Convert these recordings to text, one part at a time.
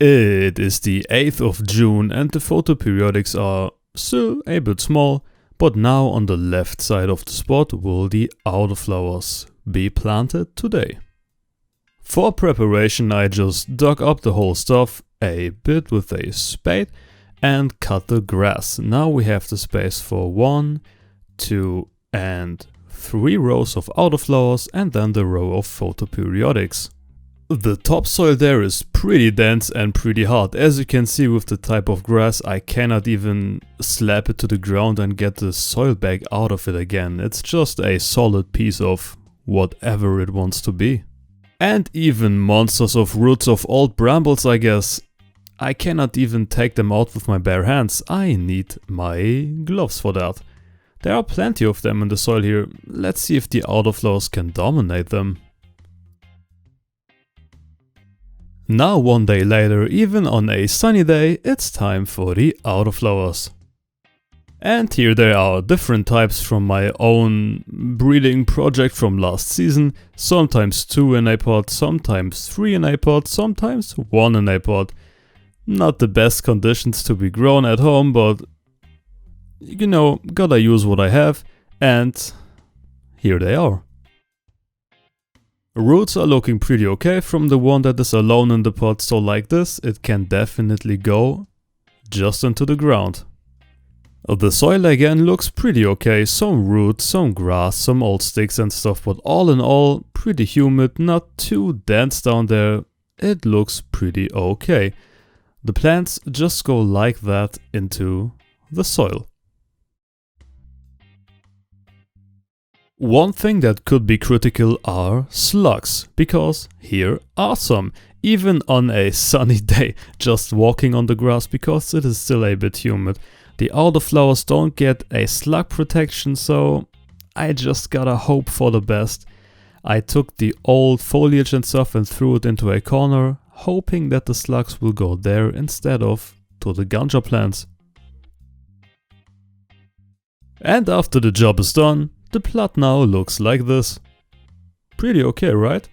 It is the 8th of June and the photoperiodics are still a bit small, but now on the left side of the spot will the autoflowers be planted today. For preparation I just dug up the whole stuff a bit with a spade and cut the grass. Now we have the space for 1, 2 and 3 rows of autoflowers and then the row of photoperiodics. The topsoil there is pretty dense and pretty hard. As you can see with the type of grass, I cannot even slap it to the ground and get the soil back out of it again. It's just a solid piece of whatever it wants to be. And even monsters of roots of old brambles, I guess. I cannot even take them out with my bare hands. I need my gloves for that. There are plenty of them in the soil here. Let's see if the autoflowers can dominate them. Now one day later, even on a sunny day, it's time for the autoflowers. And here they are, different types from my own breeding project from last season. Sometimes 2 in a pot, sometimes 3 in a pot, sometimes 1 in a pot. Not the best conditions to be grown at home, but you know, gotta use what I have, and here they are. Roots are looking pretty okay from the one that is alone in the pot, so like this it can definitely go just into the ground. The soil again looks pretty okay, some roots, some grass, some old sticks and stuff, but all in all pretty humid, not too dense down there, it looks pretty okay. The plants just go like that into the soil. One thing that could be critical are slugs, because here are some, even on a sunny day, just walking on the grass because it is still a bit humid. The autoflowers don't get a slug protection, so I just gotta hope for the best. I took the old foliage and stuff and threw it into a corner, hoping that the slugs will go there instead of to the ganja plants. And after the job is done, the plot now looks like this. Pretty okay, right?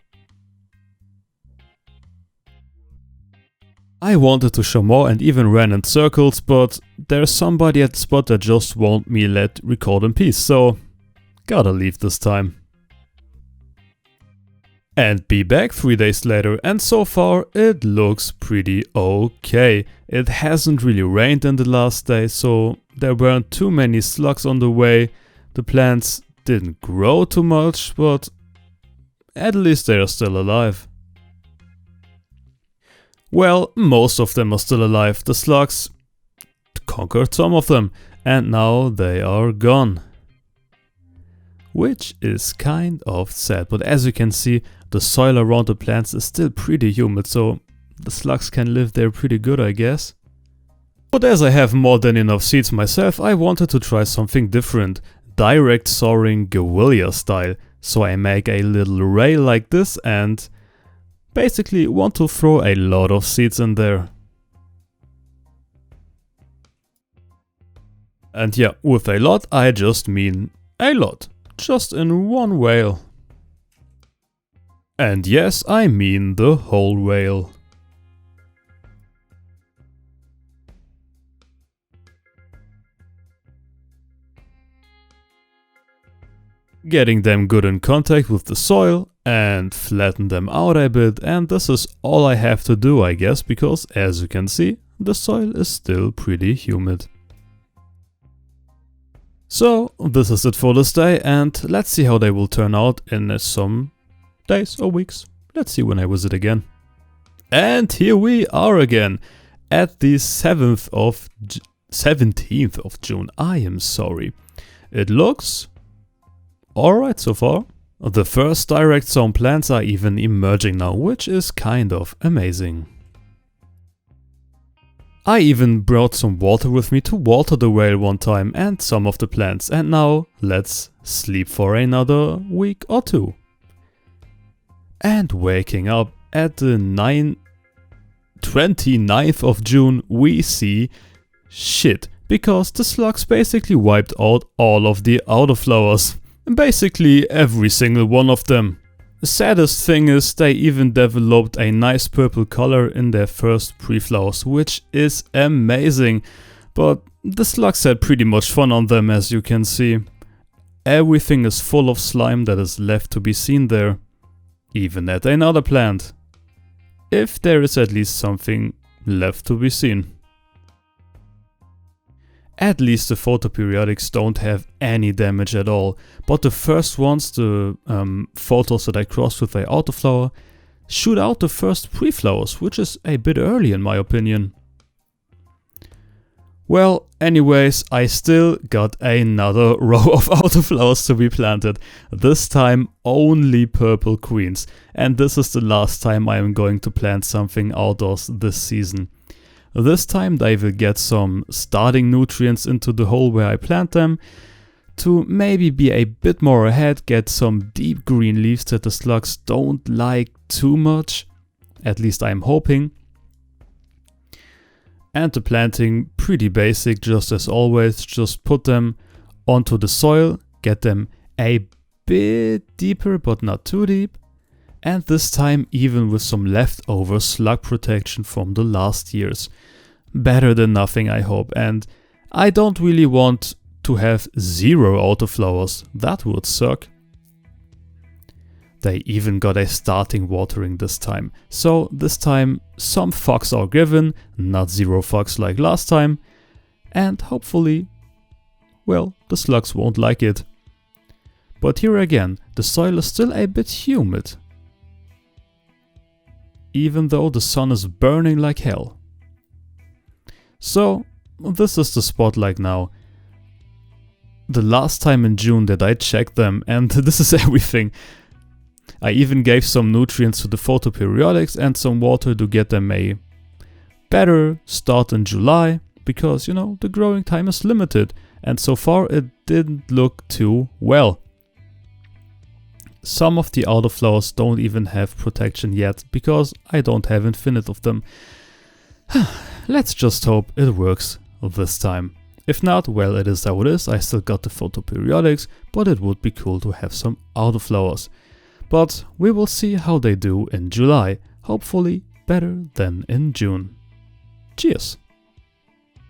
I wanted to show more and even ran in circles, but there's somebody at the spot that just won't me let record in peace, so gotta leave this time. And be back 3 days later, and so far it looks pretty okay. It hasn't really rained in the last day, so there weren't too many slugs on the way. The plants didn't grow too much, but at least they are still alive. Well, most of them are still alive. The slugs conquered some of them, and now they are gone. Which is kind of sad, but as you can see, the soil around the plants is still pretty humid, so the slugs can live there pretty good, I guess. But as I have more than enough seeds myself, I wanted to try something different. Direct sowing Guerilla style. So I make a little rail like this and basically want to throw a lot of seeds in there. And yeah, with a lot I just mean a lot. Just in one rail. And yes, I mean the whole rail. Getting them good in contact with the soil and flatten them out a bit, and this is all I have to do, I guess, because as you can see, the soil is still pretty humid. So this is it for this day, and let's see how they will turn out in some days or weeks. Let's see when I visit again. And here we are again at the 17th of June. I am sorry. It looks alright so far. The first direct sown plants are even emerging now, which is kind of amazing. I even brought some water with me to water the rail one time and some of the plants, and now let's sleep for another week or 2. And waking up at the 29th of June we see shit, because the slugs basically wiped out all of the autoflowers. Basically every single one of them. The saddest thing is they even developed a nice purple color in their first pre-flowers, which is amazing. But the slugs had pretty much fun on them, as you can see. Everything is full of slime that is left to be seen there, even at another plant. If there is at least something left to be seen. At least the photoperiodics don't have any damage at all, but the first ones, the photos that I crossed with the autoflower, shoot out the first pre-flowers, which is a bit early in my opinion. Well, anyways, I still got another row of autoflowers to be planted, this time only purple queens, and this is the last time I am going to plant something outdoors this season. This time they will get some starting nutrients into the hole where I plant them, to maybe be a bit more ahead, get some deep green leaves that the slugs don't like too much, at least I'm hoping. And the planting, pretty basic, just as always, just put them onto the soil, get them a bit deeper but not too deep. And this time even with some leftover slug protection from the last years. Better than nothing, I hope. And I don't really want to have 0 autoflowers, that would suck. They even got a starting watering this time. So this time some fucks are given, not 0 fucks like last time. And hopefully, well, the slugs won't like it. But here again, the soil is still a bit humid, even though the sun is burning like hell. So, this is the spot like now. The last time in June that I checked them, and this is everything. I even gave some nutrients to the photoperiodics and some water to get them a better start in July, because, you know, the growing time is limited, and so far it didn't look too well. Some of the autoflowers don't even have protection yet, because I don't have infinite of them. Let's just hope it works this time. If not, well, it is how it is. I still got the photoperiodics, but it would be cool to have some autoflowers. But we will see how they do in July. Hopefully better than in June. Cheers!